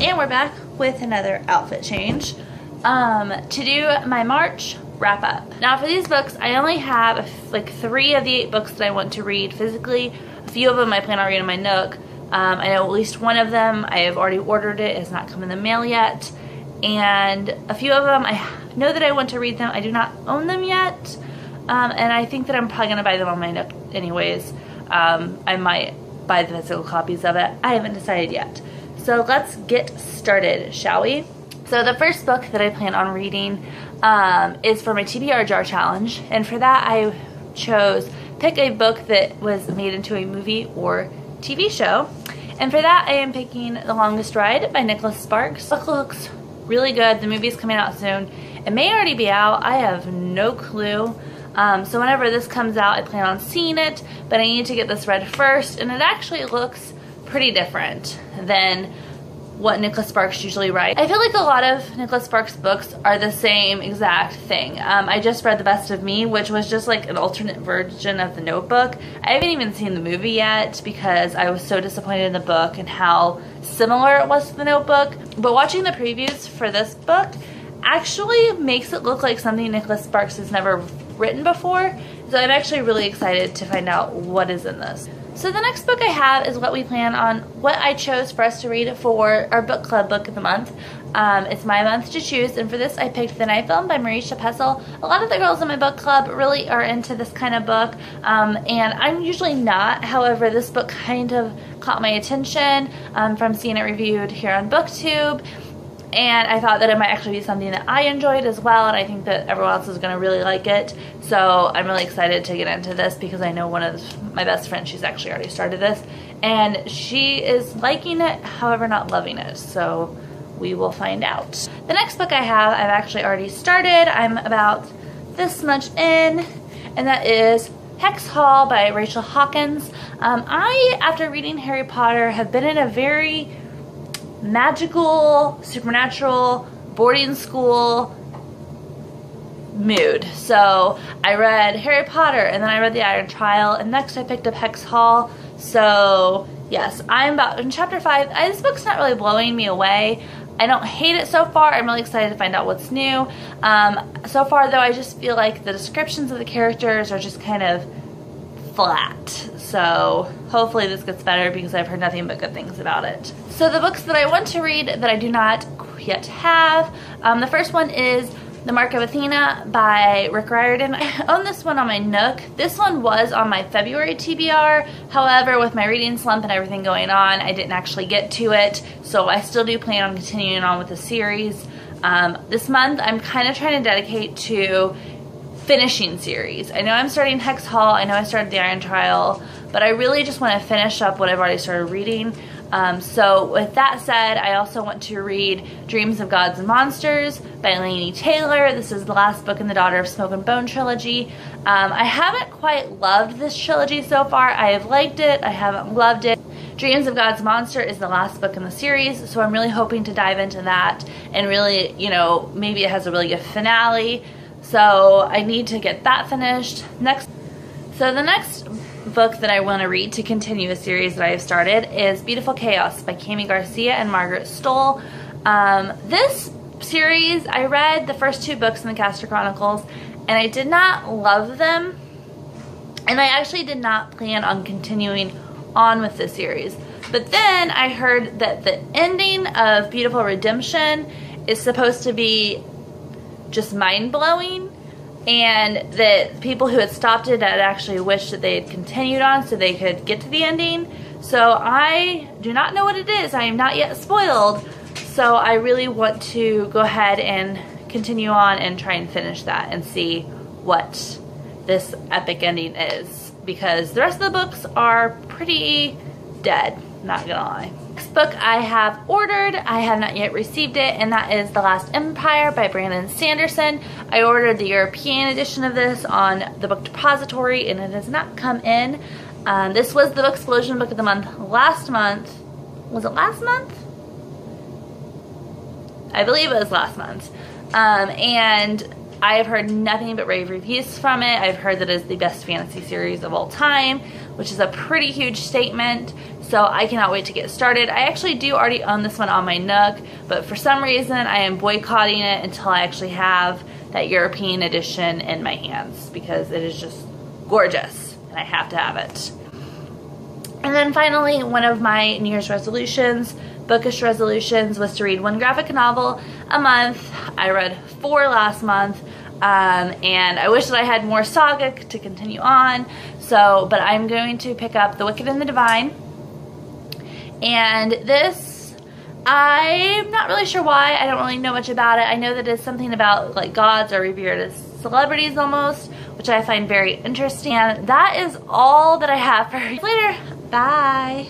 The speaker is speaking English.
And we're back with another outfit change to do my March wrap up. Now for these books, I only have like 3 of the 8 books that I want to read physically. A few of them I plan on reading in my Nook. I know at least one of them I have already ordered it. It has not come in the mail yet. And a few of them I know that I want to read them. I do not own them yet. And I think that I'm probably going to buy them on my Nook anyways. I might buy the physical copies of it. I haven't decided yet. So let's get started, shall we? So the first book that I plan on reading is for my TBR Jar challenge, and for that I chose pick a book that was made into a movie or TV show, and for that I am picking The Longest Ride by Nicholas Sparks. The book looks really good. The movie is coming out soon. It may already be out. I have no clue. So whenever this comes out, I plan on seeing it, but I need to get this read first, and it actually looks pretty different than what Nicholas Sparks usually writes. I feel like a lot of Nicholas Sparks books are the same exact thing. I just read The Best of Me, which was just like an alternate version of The Notebook. I haven't even seen the movie yet because I was so disappointed in the book and how similar it was to The Notebook. But watching the previews for this book actually makes it look like something Nicholas Sparks has never written before. So I'm actually really excited to find out what is in this. So the next book I have is what I chose for us to read for our book club book of the month. It's my month to choose, and for this I picked The Night Film by Marisha Pessl. A lot of the girls in my book club really are into this kind of book, and I'm usually not. However, this book kind of caught my attention from seeing it reviewed here on BookTube. And I thought that it might actually be something that I enjoyed as well, and I think that everyone else is going to really like it. So I'm really excited to get into this because I know one of my best friends, she's actually already started this, and she is liking it, however not loving it. So we will find out. The next book I have, I've actually already started. I'm about this much in, and that is Hex Hall by Rachel Hawkins. I, after reading Harry Potter, have been in a very magical, supernatural, boarding school mood. So I read Harry Potter, and then I read The Iron Trial, and next I picked up Hex Hall. So yes, I'm about in chapter 5. This book's not really blowing me away. I don't hate it so far. I'm really excited to find out what's new. So far though, I just feel like the descriptions of the characters are just kind of flat. So hopefully this gets better because I've heard nothing but good things about it. So the books that I want to read that I do not yet have, the first one is The Mark of Athena by Rick Riordan. I own this one on my Nook. This one was on my February TBR. However, with my reading slump and everything going on, I didn't actually get to it. So I still do plan on continuing on with the series. This month I'm kind of trying to dedicate to finishing series. I know I'm starting Hex Hall. I know I started The Iron Trial, but I really just want to finish up what I've already started reading. So with that said, I also want to read Dreams of Gods and Monsters by Laini Taylor. This is the last book in the Daughter of Smoke and Bone trilogy. I haven't quite loved this trilogy so far. I have liked it. I haven't loved it. Dreams of Gods and Monster is the last book in the series, so I'm really hoping to dive into that and really, you know, maybe it has a really good finale. So I need to get that finished. So the next book that I want to read to continue a series that I have started is Beautiful Chaos by Kami Garcia and Margaret Stoll. This series, I read the first 2 books in the Castor Chronicles, and I did not love them, and I actually did not plan on continuing on with this series. But then I heard that the ending of Beautiful Redemption is supposed to be just mind-blowing, and that people who had stopped it had actually wished that they had continued on so they could get to the ending. So I do not know what it is. I am not yet spoiled, so I really want to go ahead and continue on and try and finish that and see what this epic ending is, because the rest of the books are pretty dead, not gonna lie. Next book I have ordered, I have not yet received it, and that is The Last Empire by Brandon Sanderson. I ordered the European edition of this on the Book Depository, and it has not come in. This was the Booksplosion Book of the Month last month. Was it last month? I believe it was last month. And I have heard nothing but rave reviews from it. I've heard that it is the best fantasy series of all time, which is a pretty huge statement. So I cannot wait to get started. I actually do already own this one on my Nook, but for some reason I am boycotting it until I actually have that European edition in my hands because it is just gorgeous and I have to have it. And then finally, one of my New Year's resolutions, bookish resolutions, was to read one graphic novel a month. I read 4 last month, and I wish that I had more saga to continue on. So, but I'm going to pick up The Wicked and the Divine. And this, I'm not really sure why. I don't really know much about it. I know that it's something about like gods are revered as celebrities almost, which I find very interesting. And that is all that I have for you. Later. Bye.